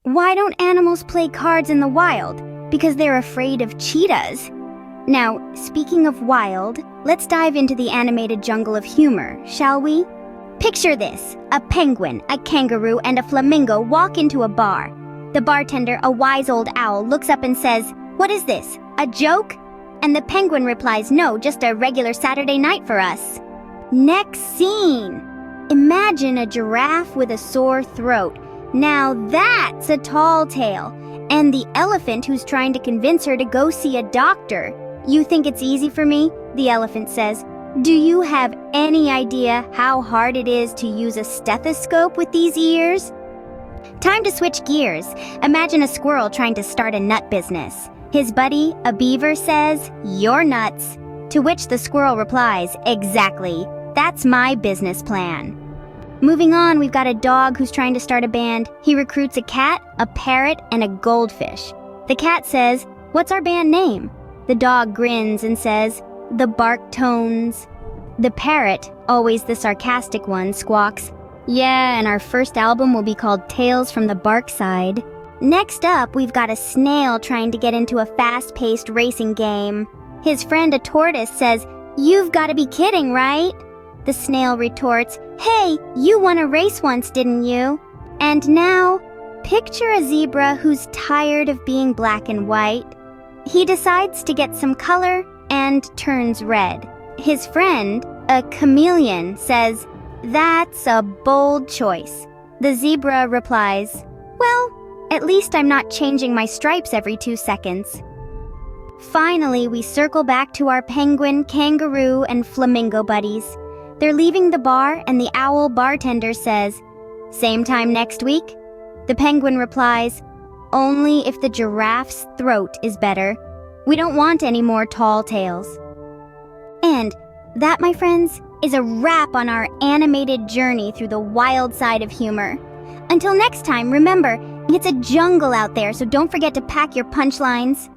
Why don't animals play cards in the wild? Because they're afraid of cheetahs. Now, speaking of wild, let's dive into the animated jungle of humor, shall we? Picture this: a penguin, a kangaroo, and a flamingo walk into a bar. The bartender, a wise old owl, looks up and says, "What is this, a joke?" And the penguin replies, "No, just a regular Saturday night for us." Next scene. Imagine a giraffe with a sore throat. Now that's a tall tale. And the elephant who's trying to convince her to go see a doctor. "You think it's easy for me?" the elephant says. "Do you have any idea how hard it is to use a stethoscope with these ears?" Time to switch gears. Imagine a squirrel trying to start a nut business. His buddy, a beaver, says, "You're nuts." To which the squirrel replies, "Exactly. That's my business plan." Moving on, we've got a dog who's trying to start a band. He recruits a cat, a parrot, and a goldfish. The cat says, "What's our band name?" The dog grins and says, "The Bark Tones." The parrot, always the sarcastic one, squawks, "Yeah, and our first album will be called Tales from the Bark Side." Next up, we've got a snail trying to get into a fast-paced racing game. His friend, a tortoise, says, "You've got to be kidding, right?" The snail retorts, "Hey, you won a race once, didn't you?" And now, picture a zebra who's tired of being black and white. He decides to get some color and turns red. His friend, a chameleon, says, "That's a bold choice." The zebra replies, "Well, at least I'm not changing my stripes every 2 seconds." Finally, we circle back to our penguin, kangaroo, and flamingo buddies. They're leaving the bar, and the owl bartender says, "Same time next week?" The penguin replies, "Only if the giraffe's throat is better. We don't want any more tall tales." And that, my friends, is a wrap on our animated journey through the wild side of humor. Until next time, remember, it's a jungle out there, so don't forget to pack your punchlines.